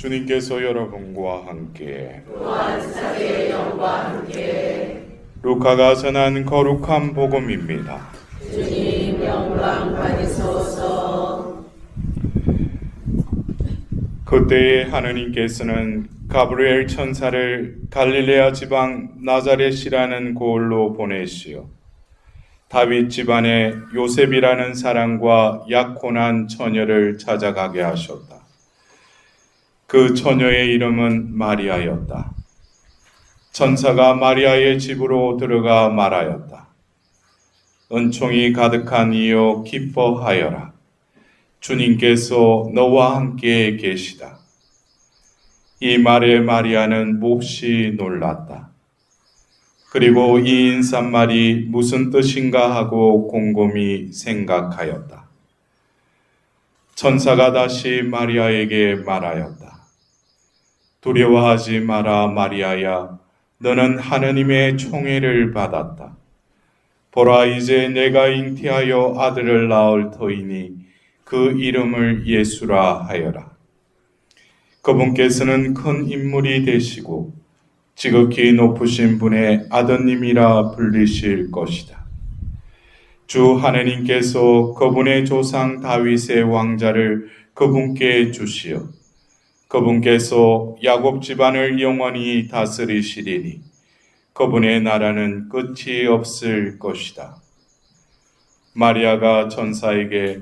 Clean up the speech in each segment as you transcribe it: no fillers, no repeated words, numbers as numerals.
주님께서 여러분과 함께 또한 사계의 영과 함께 루카가 전한 거룩한 복음입니다. 주님 영광 받으소서. 그때에 하느님께서는 가브리엘 천사를 갈릴레아 지방 나자렛이라는 고을로 보내시어 다윗 집안의 요셉이라는 사람과 약혼한 처녀를 찾아가게 하셨다. 그 처녀의 이름은 마리아였다. 천사가 마리아의 집으로 들어가 말하였다. 은총이 가득한 이여 기뻐하여라. 주님께서 너와 함께 계시다. 이 말에 마리아는 몹시 놀랐다. 그리고 이 인사말이 무슨 뜻인가 하고 곰곰이 생각하였다. 천사가 다시 마리아에게 말하였다. 두려워하지 마라 마리아야. 너는 하느님의 총애를 받았다. 보라 이제 내가 잉태하여 아들을 낳을 터이니 그 이름을 예수라 하여라. 그분께서는 큰 인물이 되시고 지극히 높으신 분의 아드님이라 불리실 것이다. 주 하느님께서 그분의 조상 다윗의 왕자를 그분께 주시어 그분께서 야곱 집안을 영원히 다스리시리니 그분의 나라는 끝이 없을 것이다. 마리아가 천사에게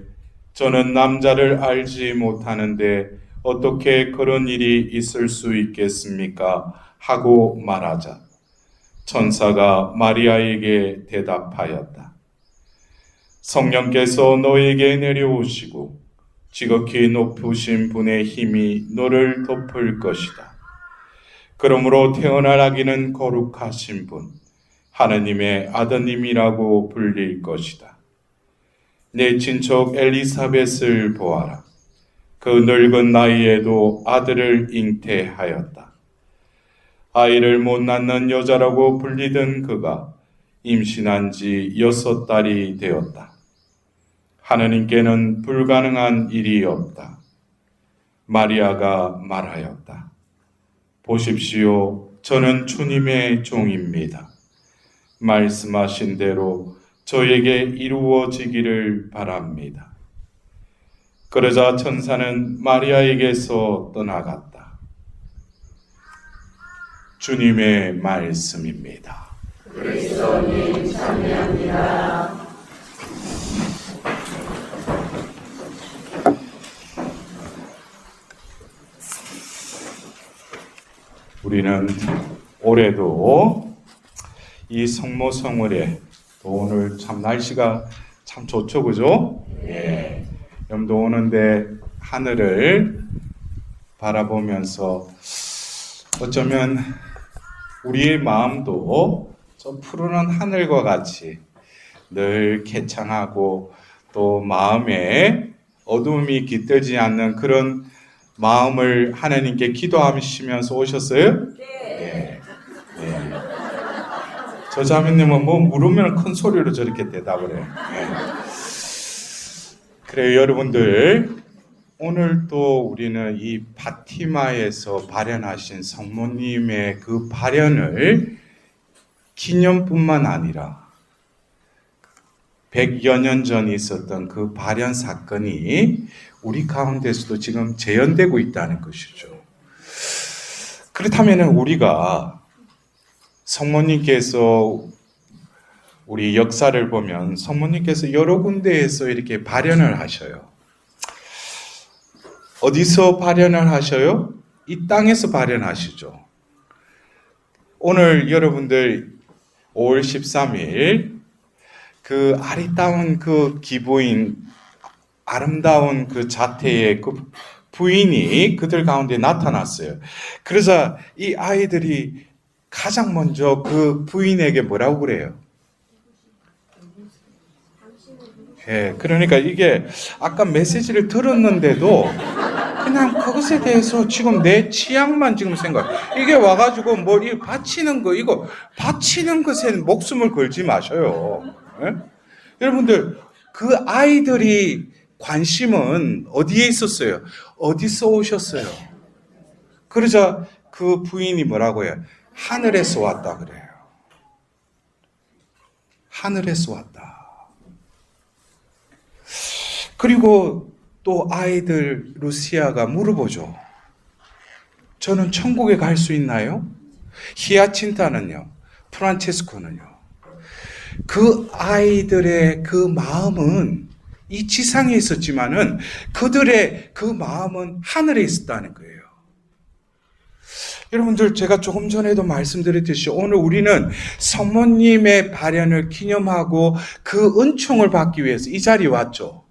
저는 남자를 알지 못하는데 어떻게 그런 일이 있을 수 있겠습니까? 하고 말하자 천사가 마리아에게 대답하였다. 성령께서 너에게 내려오시고 지극히 높으신 분의 힘이 너를 덮을 것이다. 그러므로 태어날 아기는 거룩하신 분, 하느님의 아드님이라고 불릴 것이다. 내 친척 엘리사벳을 보아라. 그 늙은 나이에도 아들을 잉태하였다. 아이를 못 낳는 여자라고 불리던 그가 임신한 지 6달이 되었다. 하느님께는 불가능한 일이 없다. 마리아가 말하였다. 보십시오. 저는 주님의 종입니다. 말씀하신 대로 저에게 이루어지기를 바랍니다. 그러자 천사는 마리아에게서 떠나갔다. 주님의 말씀입니다. 그리스도님 찬양합니다. 우리는 올해도 이 성모성월에 또 오늘 참 날씨가 참 좋죠, 그죠? 예. 염도 오는데 하늘을 바라보면서 어쩌면 우리의 마음도 저 푸르른 하늘과 같이 늘 개창하고 또 마음에 어둠이 깃들지 않는 그런 마음을 하나님께 기도하시면서 오셨어요? 네. 네. 저 자매님은 뭐 물으면 큰 소리로 저렇게 대답을 해요. 네. 그래요, 여러분들. 오늘 또 우리는 이 바티마에서 발현하신 성모님의 그 발현을 기념뿐만 아니라 100여 년 전에 있었던 그 발현 사건이 우리 가운데서도 지금 재현되고 있다는 것이죠. 그렇다면 우리가 성모님께서 우리 역사를 보면 성모님께서 여러 군데에서 이렇게 발현을 하셔요. 어디서 발현을 하셔요? 이 땅에서 발현하시죠. 오늘 여러분들 5월 13일 그 아리따운 그 기부인 아름다운 그 자태의 그 부인이 그들 가운데 나타났어요. 그래서 이 아이들이 가장 먼저 그 부인에게 뭐라고 그래요? 예, 그러니까 이게 아까 메시지를 들었는데도 그냥 그것에 대해서 지금 내 취향만 지금 생각. 이게 와가지고 뭐 이 바치는 거 이거 바치는 것에 목숨을 걸지 마셔요. 예? 여러분들 그 아이들이 관심은 어디에 있었어요? 어디서 오셨어요? 그러자 그 부인이 뭐라고 해요? 하늘에서 왔다 그래요. 하늘에서 왔다. 그리고 또 아이들 루시아가 물어보죠. 저는 천국에 갈 수 있나요? 히아친타는요, 프란체스코는요. 그 아이들의 그 마음은 이 지상에 있었지만은 그들의 그 마음은 하늘에 있었다는 거예요. 여러분들, 제가 조금 전에도 말씀드렸듯이 오늘 우리는 성모님의 발현을 기념하고 그 은총을 받기 위해서 이 자리에 왔죠.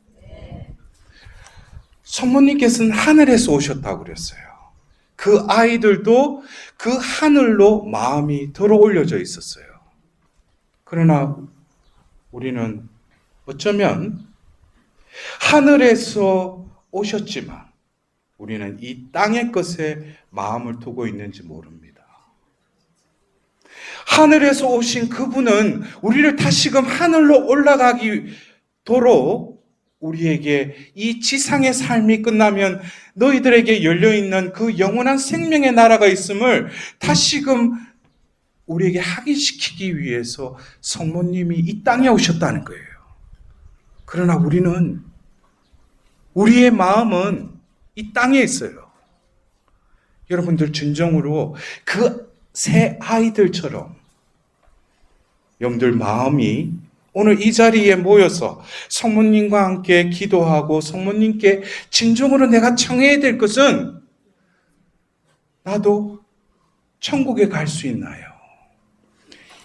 성모님께서는 하늘에서 오셨다고 그랬어요. 그 아이들도 그 하늘로 마음이 들어 올려져 있었어요. 그러나 우리는 어쩌면 하늘에서 오셨지만 우리는 이 땅의 것에 마음을 두고 있는지 모릅니다. 하늘에서 오신 그분은 우리를 다시금 하늘로 올라가기도록 우리에게 이 지상의 삶이 끝나면 너희들에게 열려있는 그 영원한 생명의 나라가 있음을 다시금 우리에게 확인시키기 위해서 성모님이 이 땅에 오셨다는 거예요. 그러나 우리의 마음은 이 땅에 있어요. 여러분들, 진정으로 그 새 아이들처럼 여러분들 마음이 오늘 이 자리에 모여서 성모님과 함께 기도하고 성모님께 진정으로 내가 청해야 될 것은 나도 천국에 갈 수 있나요?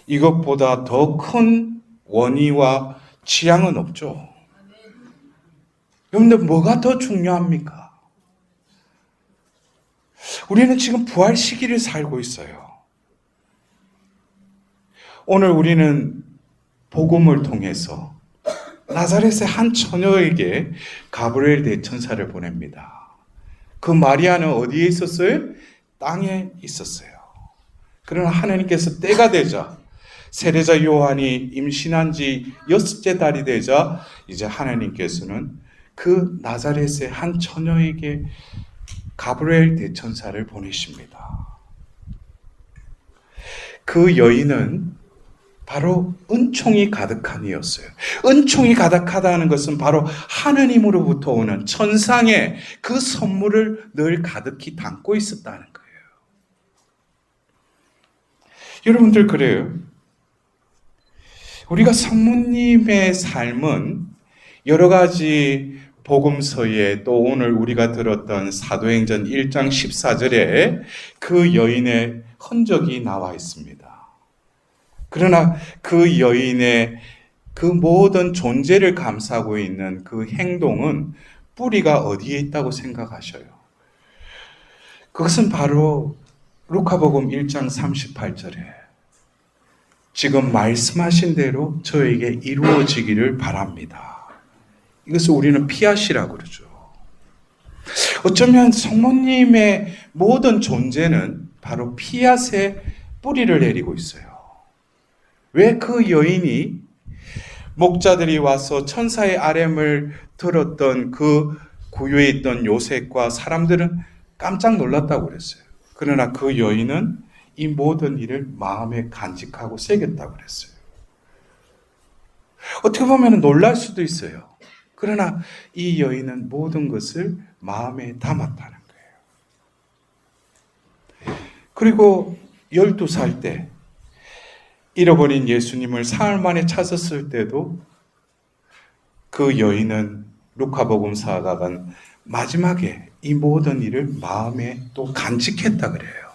이것보다 더 큰 원의와 지향은 없죠. 여러분들, 뭐가 더 중요합니까? 우리는 지금 부활 시기를 살고 있어요. 오늘 우리는 복음을 통해서 나사렛의 한 처녀에게 가브리엘 대천사를 보냅니다. 그 마리아는 어디에 있었어요? 땅에 있었어요. 그러나 하나님께서 때가 되자, 세례자 요한이 임신한 지 6째 달이 되자 이제 하나님께서는 그 나사렛의 한 처녀에게 가브리엘 대천사를 보내십니다. 그 여인은 바로 은총이 가득한 이였어요. 은총이 가득하다는 것은 바로 하느님으로부터 오는 천상의 그 선물을 늘 가득히 담고 있었다는 거예요. 여러분들, 그래요. 우리가 성모님의 삶은 여러 가지 복음서에 또 오늘 우리가 들었던 사도행전 1장 14절에 그 여인의 흔적이 나와 있습니다. 그러나 그 여인의 그 모든 존재를 감싸고 있는 그 행동은 뿌리가 어디에 있다고 생각하셔요? 그것은 바로 루카복음 1장 38절에 지금 말씀하신 대로 저에게 이루어지기를 바랍니다. 이것을 우리는 피앗이라고 그러죠. 어쩌면 성모님의 모든 존재는 바로 피앗에 뿌리를 내리고 있어요. 왜 그 여인이 목자들이 와서 천사의 아뢰음을 들었던 그 구유에 있던 요셉과 사람들은 깜짝 놀랐다고 그랬어요. 그러나 그 여인은 이 모든 일을 마음에 간직하고 새겼다고 그랬어요. 어떻게 보면 놀랄 수도 있어요. 그러나 이 여인은 모든 것을 마음에 담았다는 거예요. 그리고 12살 때 잃어버린 예수님을 사흘 만에 찾았을 때도 그 여인은 루카복음사가가 마지막에 이 모든 일을 마음에 또 간직했다 그래요.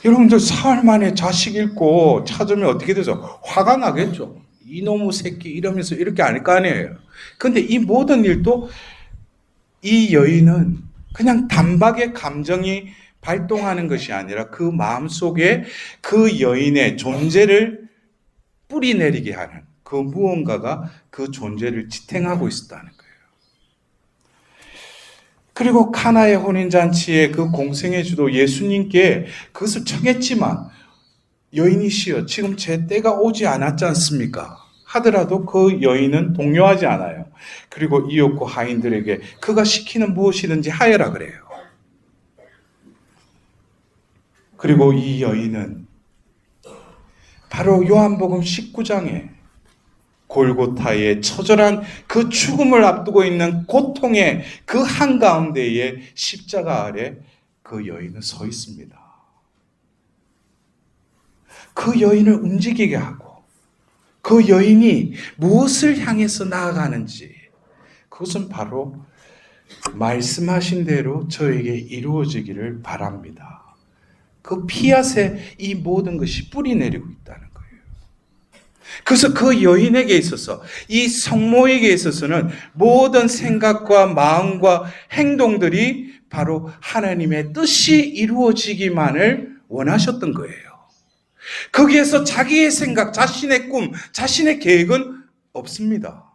여러분들, 사흘 만에 자식 잃고 찾으면 어떻게 되죠? 화가 나겠죠. 이놈의 새끼 이러면서 이렇게 할 거 아니에요. 근데 이 모든 일도 이 여인은 그냥 단박에 감정이 발동하는 것이 아니라 그 마음속에 그 여인의 존재를 뿌리내리게 하는 그 무언가가 그 존재를 지탱하고 있었다는 거예요. 그리고 카나의 혼인잔치에 그 공생의 주도 예수님께 그것을 청했지만 여인이시여 지금 제 때가 오지 않았지 않습니까? 하더라도 그 여인은 동요하지 않아요. 그리고 이웃과 하인들에게 그가 시키는 무엇이든지 하여라 그래요. 그리고 이 여인은 바로 요한복음 19장에 골고타의 처절한 그 죽음을 앞두고 있는 고통의 그 한가운데에 십자가 아래 그 여인은 서 있습니다. 그 여인을 움직이게 하고 그 여인이 무엇을 향해서 나아가는지 그것은 바로 말씀하신 대로 저에게 이루어지기를 바랍니다. 그 피앗에 이 모든 것이 뿌리 내리고 있다는 거예요. 그래서 그 여인에게 있어서 이 성모에게 있어서는 모든 생각과 마음과 행동들이 바로 하나님의 뜻이 이루어지기만을 원하셨던 거예요. 거기에서 자기의 생각, 자신의 꿈, 자신의 계획은 없습니다.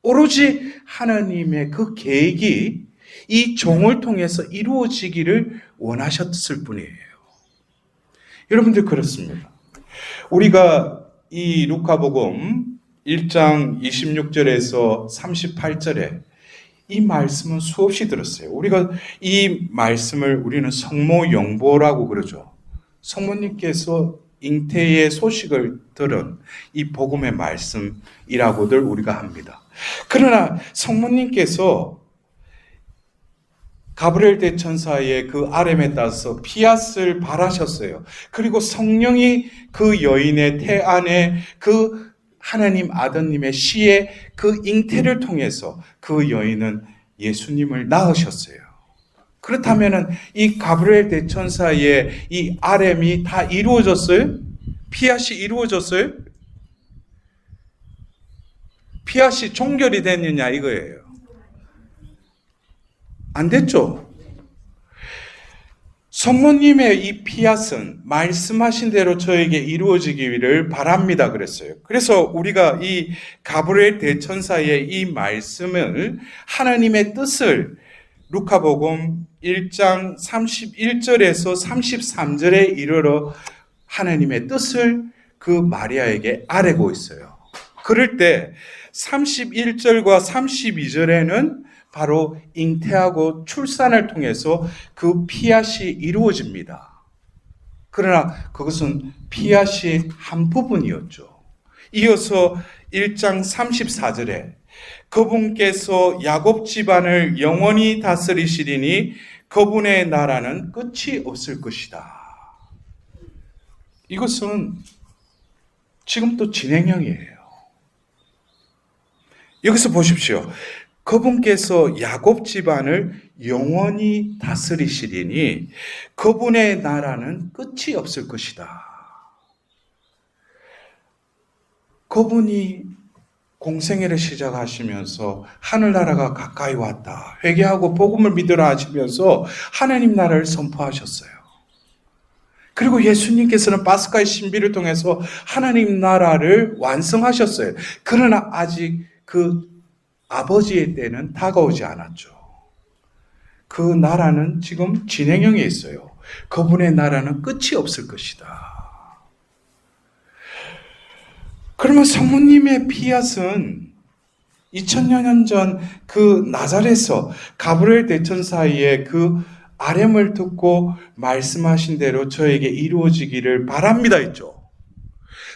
오로지 하나님의 그 계획이 이 종을 통해서 이루어지기를 원하셨을 뿐이에요. 여러분들 그렇습니다. 우리가 이 루카복음 1장 26절에서 38절에 이 말씀은 수없이 들었어요. 우리가 이 말씀을 우리는 성모영보라고 그러죠. 성모님께서 잉태의 소식을 들은 이 복음의 말씀이라고들 우리가 합니다. 그러나 성모님께서 가브리엘 대천사의 그 아뢰에 따라서 피앗을 발하셨어요. 그리고 성령이 그 여인의 태 안에 그 하나님 아드님의 시의 그 잉태를 통해서 그 여인은 예수님을 낳으셨어요. 그렇다면 이 가브리엘 대천사의 이 아뢰이 다 이루어졌어요? 피앗이 이루어졌어요? 피앗이 종결이 됐느냐 이거예요. 안 됐죠? 성모님의 이 피앗은 말씀하신 대로 저에게 이루어지기를 바랍니다 그랬어요. 그래서 우리가 이 가브리엘 대천사의 이 말씀을 하나님의 뜻을 루카복음 1장 31절에서 33절에 이르러 하나님의 뜻을 그 마리아에게 아뢰고 있어요. 그럴 때 31절과 32절에는 바로 잉태하고 출산을 통해서 그 피앗이 이루어집니다. 그러나 그것은 피앗이 한 부분이었죠. 이어서 1장 34절에 그분께서 야곱 집안을 영원히 다스리시리니 그분의 나라는 끝이 없을 것이다. 이것은 지금 또 진행형이에요. 여기서 보십시오. 그분께서 야곱 집안을 영원히 다스리시리니 그분의 나라는 끝이 없을 것이다. 그분이 공생애를 시작하시면서 하늘나라가 가까이 왔다. 회개하고 복음을 믿으라 하시면서 하나님 나라를 선포하셨어요. 그리고 예수님께서는 파스카의 신비를 통해서 하나님 나라를 완성하셨어요. 그러나 아직 그 아버지의 때는 다가오지 않았죠. 그 나라는 지금 진행형에 있어요. 그분의 나라는 끝이 없을 것이다. 그러면 성모님의 피앗은 2000년 전 그 나사렛에서 가브리엘 대천사의 그 아뢰을 듣고 말씀하신 대로 저에게 이루어지기를 바랍니다 했죠.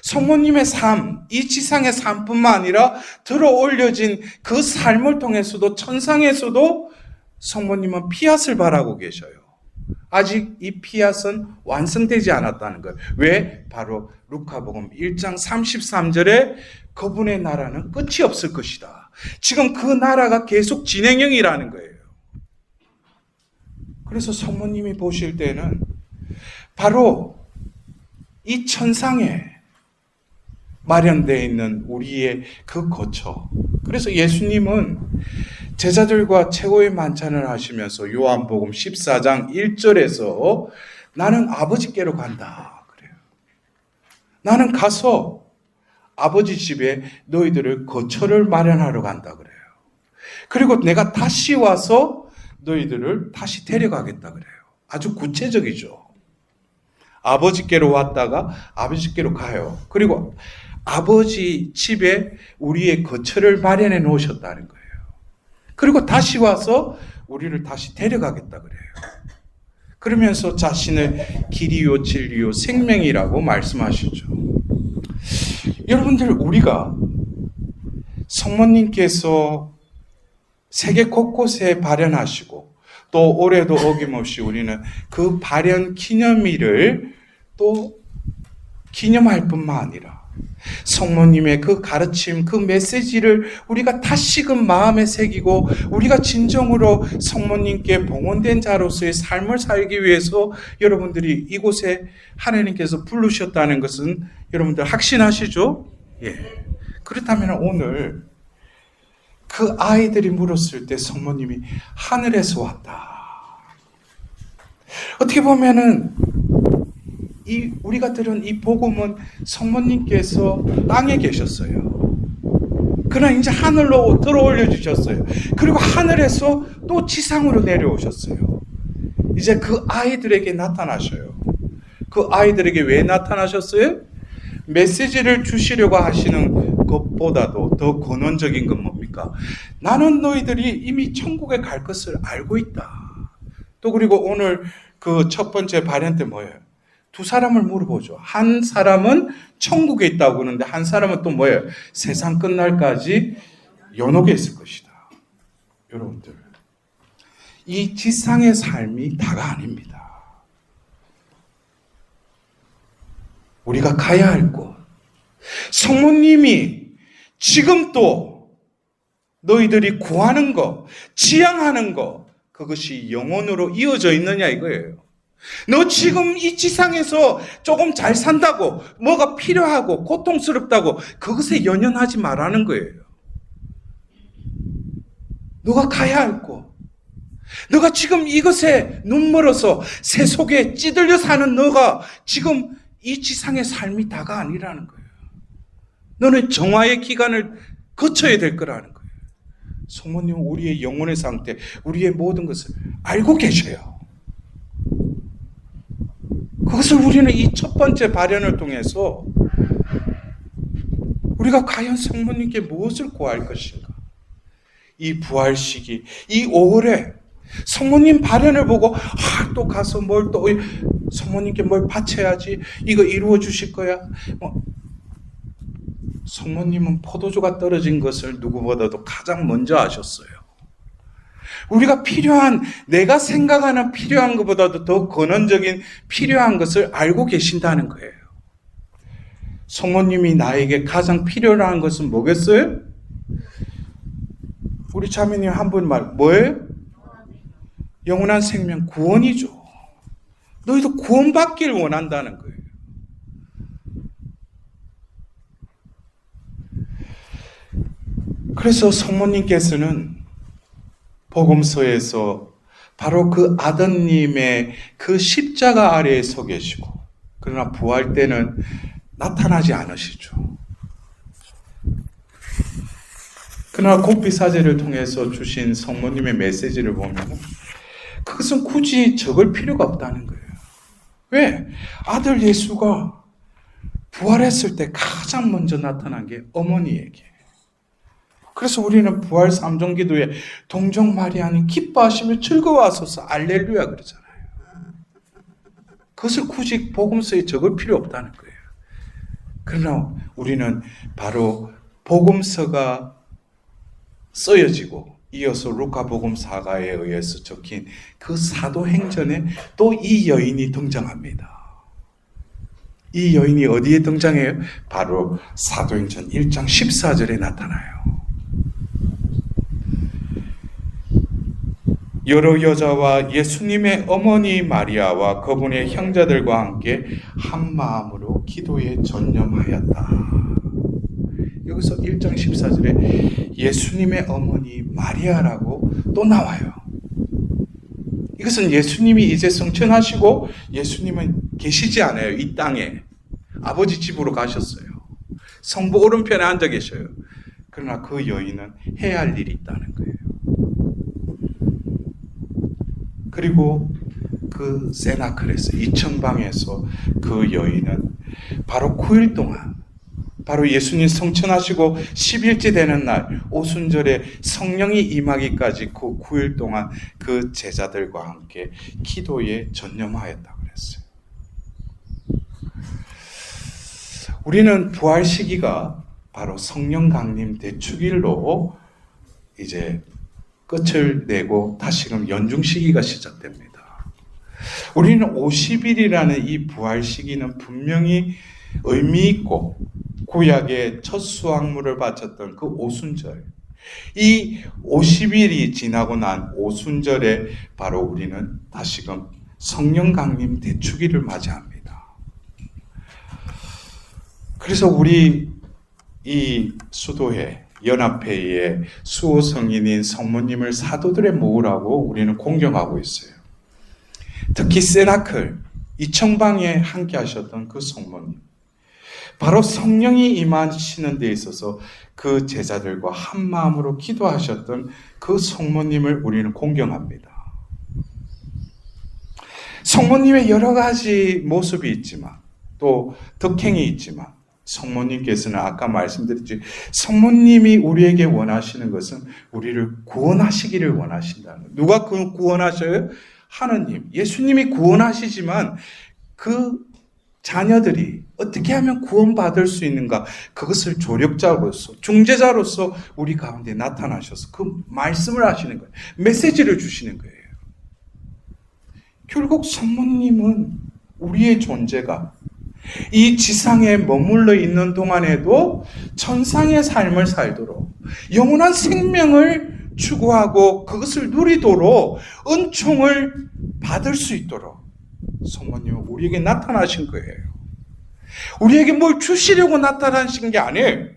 성모님의 삶, 이 지상의 삶뿐만 아니라 들어 올려진 그 삶을 통해서도 천상에서도 성모님은 피앗을 바라고 계셔요. 아직 이 피앗은 완성되지 않았다는 거예요. 왜? 바로 루카복음 1장 33절에 그분의 나라는 끝이 없을 것이다. 지금 그 나라가 계속 진행형이라는 거예요. 그래서 성모님이 보실 때는 바로 이 천상에 마련되어 있는 우리의 그 거처. 그래서 예수님은 제자들과 최고의 만찬을 하시면서 요한복음 14장 1절에서 나는 아버지께로 간다 그래요. 나는 가서 아버지 집에 너희들을 거처를 마련하러 간다 그래요. 그리고 내가 다시 와서 너희들을 다시 데려가겠다 그래요. 아주 구체적이죠. 아버지께로 왔다가 아버지께로 가요. 그리고 아버지 집에 우리의 거처를 마련해 놓으셨다는 거예요. 그리고 다시 와서 우리를 다시 데려가겠다 그래요. 그러면서 자신을 길이요 진리요 생명이라고 말씀하시죠. 여러분들, 우리가 성모님께서 세계 곳곳에 발현하시고 또 올해도 어김없이 우리는 그 발현 기념일을 또 기념할 뿐만 아니라 성모님의 그 가르침, 그 메시지를 우리가 다시금 마음에 새기고 우리가 진정으로 성모님께 봉헌된 자로서의 삶을 살기 위해서 여러분들이 이곳에 하나님께서 부르셨다는 것은 여러분들 확신하시죠? 예. 그렇다면 오늘 그 아이들이 물었을 때 성모님이 하늘에서 왔다. 어떻게 보면은 우리가 들은 이 복음은 성모님께서 땅에 계셨어요. 그러나 이제 하늘로 들어올려 주셨어요. 그리고 하늘에서 또 지상으로 내려오셨어요. 이제 그 아이들에게 나타나셔요. 그 아이들에게 왜 나타나셨어요? 메시지를 주시려고 하시는 것보다도 더 근원적인 건 뭡니까? 나는 너희들이 이미 천국에 갈 것을 알고 있다. 또 그리고 오늘 그 첫 번째 발현 때 뭐예요? 두 사람을 물어보죠. 한 사람은 천국에 있다고 그러는데 한 사람은 또 뭐예요? 세상 끝날까지 연옥에 있을 것이다. 여러분들, 이 지상의 삶이 다가 아닙니다. 우리가 가야 할 곳, 성모님이 지금 또 너희들이 구하는 것, 지향하는 것, 그것이 영원으로 이어져 있느냐 이거예요. 너 지금 이 지상에서 조금 잘 산다고, 뭐가 필요하고 고통스럽다고 그것에 연연하지 말라는 거예요. 너가 가야 할 곳, 너가 지금 이것에 눈멀어서 새 속에 찌들려 사는 너가 지금 이 지상의 삶이 다가 아니라는 거예요. 너는 정화의 기간을 거쳐야 될 거라는 거예요. 성모님은 우리의 영혼의 상태, 우리의 모든 것을 알고 계셔요. 그것을 우리는 이 첫 번째 발현을 통해서 우리가 과연 성모님께 무엇을 구할 것인가? 이 부활 시기, 이 5월에 성모님 발현을 보고 또 가서 뭘 또 성모님께 뭘 바쳐야지, 이거 이루어 주실 거야. 성모님은 포도주가 떨어진 것을 누구보다도 가장 먼저 아셨어요. 우리가 필요한, 내가 생각하는 필요한 것보다도 더 근원적인 필요한 것을 알고 계신다는 거예요. 성모님이 나에게 가장 필요한 것은 뭐겠어요? 우리 자매님 한 분 말, 뭐예요? 영원한 생명, 구원이죠. 너희도 구원받길 원한다는 거예요. 그래서 성모님께서는 복음서에서 바로 그 아드님의 그 십자가 아래에 서 계시고, 그러나 부활 때는 나타나지 않으시죠. 그러나 고피사제를 통해서 주신 성모님의 메시지를 보면 그것은 굳이 적을 필요가 없다는 거예요. 왜? 아들 예수가 부활했을 때 가장 먼저 나타난 게 어머니에게. 그래서 우리는 부활 3종 기도에 동정 마리아는 기뻐하시며 즐거워하소서 알렐루야 그러잖아요. 그것을 굳이 복음서에 적을 필요 없다는 거예요. 그러나 우리는 바로 복음서가 쓰여지고 이어서 루카복음사가에 의해서 적힌 그 사도행전에 또 이 여인이 등장합니다. 이 여인이 어디에 등장해요? 바로 사도행전 1장 14절에 나타나요. 여러 여자와 예수님의 어머니 마리아와 그분의 형제들과 함께 한 마음으로 기도에 전념하였다. 여기서 1장 14절에 예수님의 어머니 마리아라고 또 나와요. 이것은 예수님이 이제 성천하시고 예수님은 계시지 않아요. 이 땅에 아버지 집으로 가셨어요. 성부 오른편에 앉아 계셔요. 그러나 그 여인은 해야 할 일이 있다는 거예요. 그리고 그 세나클에서 이천방에서 그 여인은 바로 9일 동안 바로 예수님 성천하시고 10일째 되는 날 오순절에 성령이 임하기까지 그 9일 동안 그 제자들과 함께 기도에 전념하였다고 그랬어요. 우리는 부활 시기가 바로 성령 강림 대축일로 이제 끝을 내고 다시금 연중 시기가 시작됩니다. 우리는 50일이라는 이 부활 시기는 분명히 의미 있고 구약의 첫 수확물을 바쳤던 그 오순절, 이 50일이 지나고 난 오순절에 바로 우리는 다시금 성령 강림 대축일을 맞이합니다. 그래서 우리 이 수도회 연합회의 수호 성인인 성모님을 사도들의 모으라고 우리는 공경하고 있어요. 특히 세나클 이청방에 함께 하셨던 그 성모님, 바로 성령이 임하시는 데 있어서 그 제자들과 한 마음으로 기도하셨던 그 성모님을 우리는 공경합니다. 성모님의 여러 가지 모습이 있지만 또 덕행이 있지만 성모님께서는 아까 말씀드렸지, 성모님이 우리에게 원하시는 것은 우리를 구원하시기를 원하신다는 거예요. 누가 구원하셔요? 하느님, 예수님이 구원하시지만 그 자녀들이 어떻게 하면 구원받을 수 있는가, 그것을 조력자로서 중재자로서 우리 가운데 나타나셔서 그 말씀을 하시는 거예요. 메시지를 주시는 거예요. 결국 성모님은 우리의 존재가 이 지상에 머물러 있는 동안에도 천상의 삶을 살도록 영원한 생명을 추구하고 그것을 누리도록 은총을 받을 수 있도록 성모님은 우리에게 나타나신 거예요. 우리에게 뭘 주시려고 나타나신 게 아니에요.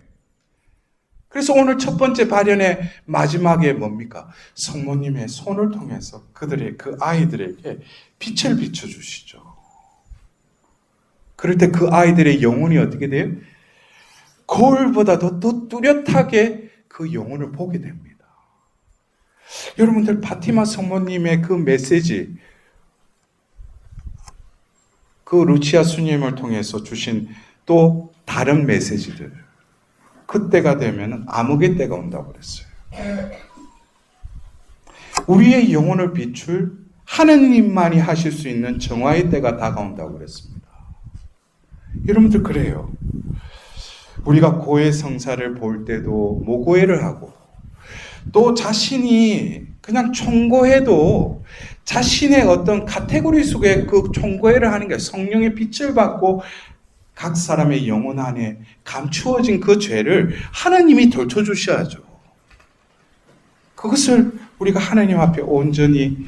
그래서 오늘 첫 번째 발연의 마지막에 뭡니까? 성모님의 손을 통해서 그들의 그 아이들에게 빛을 비춰주시죠. 그럴 때 그 아이들의 영혼이 어떻게 돼요? 거울보다 더 뚜렷하게 그 영혼을 보게 됩니다. 여러분들 파티마 성모님의 그 메시지, 그 루치아 수님을 통해서 주신 또 다른 메시지들, 그때가 되면 암흑의 때가 온다고 그랬어요. 우리의 영혼을 비출 하느님만이 하실 수 있는 정화의 때가 다가온다고 그랬습니다. 여러분들 그래요. 우리가 고해 성사를 볼 때도 모고해를 하고 또 자신이 그냥 총고해도 자신의 어떤 카테고리 속에 그 총고해를 하는 게 성령의 빛을 받고 각 사람의 영혼 안에 감추어진 그 죄를 하나님이 덜쳐주셔야죠. 그것을 우리가 하나님 앞에 온전히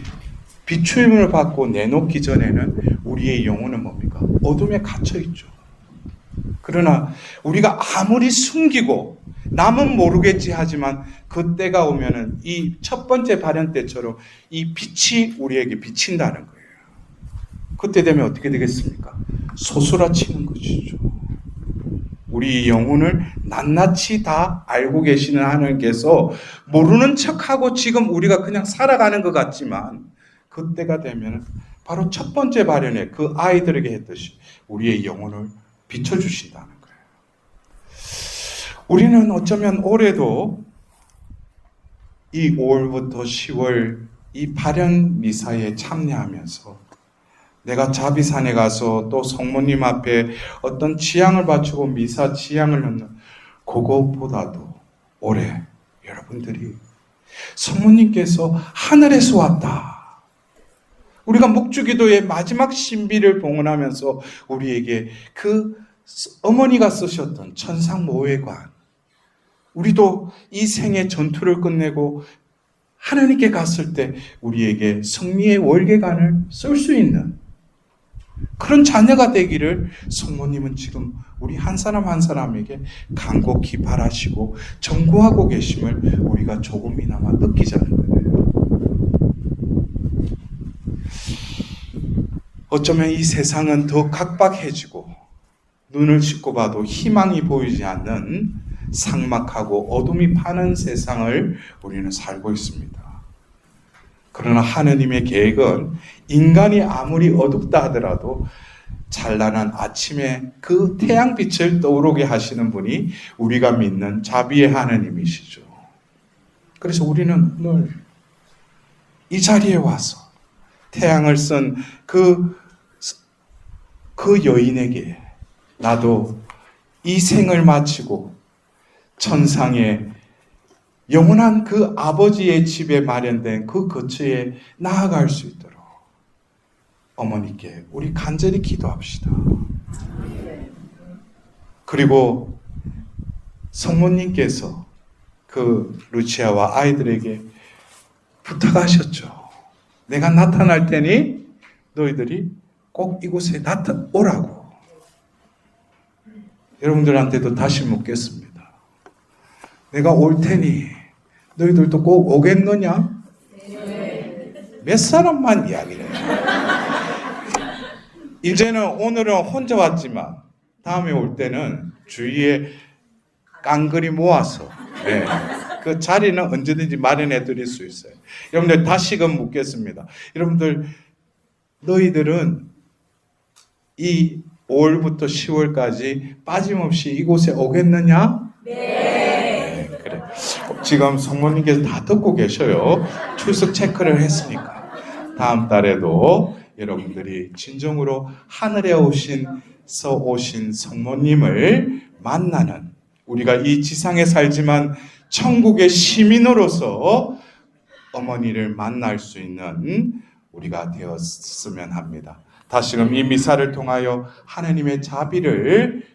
비추임을 받고 내놓기 전에는 우리의 영혼은 뭡니까? 어둠에 갇혀있죠. 그러나 우리가 아무리 숨기고 남은 모르겠지 하지만 그때가 오면은 이 첫 번째 발현 때처럼 이 빛이 우리에게 비친다는 거예요. 그때 되면 어떻게 되겠습니까? 소스라치는 것이죠. 우리 영혼을 낱낱이 다 알고 계시는 하나님께서 모르는 척하고 지금 우리가 그냥 살아가는 것 같지만 그때가 되면 바로 첫 번째 발현에 그 아이들에게 했듯이 우리의 영혼을 비춰주신다는 거예요. 우리는 어쩌면 올해도 이 5월부터 10월 이 발현 미사에 참여하면서 내가 자비산에 가서 또 성모님 앞에 어떤 지향을 바치고 미사 지향을 넣는 그것보다도 올해 여러분들이 성모님께서 하늘에서 왔다. 우리가 묵주기도의 마지막 신비를 봉헌하면서 우리에게 그 어머니가 쓰셨던 천상모회관, 우리도 이 생의 전투를 끝내고 하나님께 갔을 때 우리에게 승리의 월계관을 쓸 수 있는 그런 자녀가 되기를 성모님은 지금 우리 한 사람 한 사람에게 간곡히 바라시고 전구하고 계심을 우리가 조금이나마 느끼자는 거예요. 어쩌면 이 세상은 더 각박해지고 눈을 씻고 봐도 희망이 보이지 않는 삭막하고 어둠이 파는 세상을 우리는 살고 있습니다. 그러나 하느님의 계획은 인간이 아무리 어둡다 하더라도 찬란한 아침에 그 태양빛을 떠오르게 하시는 분이 우리가 믿는 자비의 하나님이시죠. 그래서 우리는 늘 이 자리에 와서 태양을 쓴 그 여인에게 나도 이 생을 마치고 천상의 영원한 그 아버지의 집에 마련된 그 거처에 나아갈 수 있도록 어머니께 우리 간절히 기도합시다. 그리고 성모님께서 그 루치아와 아이들에게 부탁하셨죠. 내가 나타날 테니 너희들이 꼭 이곳에 오라고. 여러분들한테도 다시 묻겠습니다. 내가 올 테니 너희들도 꼭 오겠느냐? 몇 사람만 이야기를 해요. 이제는 오늘은 혼자 왔지만 다음에 올 때는 주위에 깡그리 모아서 그 자리는 언제든지 마련해 드릴 수 있어요. 여러분들 다시금 묻겠습니다. 여러분들 너희들은 이 5월부터 10월까지 빠짐없이 이곳에 오겠느냐? 네. 그래. 지금 성모님께서 다 듣고 계셔요. 출석 체크를 했으니까. 다음 달에도 여러분들이 진정으로 하늘에 오신 성모님을 만나는, 우리가 이 지상에 살지만 천국의 시민으로서 어머니를 만날 수 있는 우리가 되었으면 합니다. 다시금 이 미사를 통하여 하나님의 자비를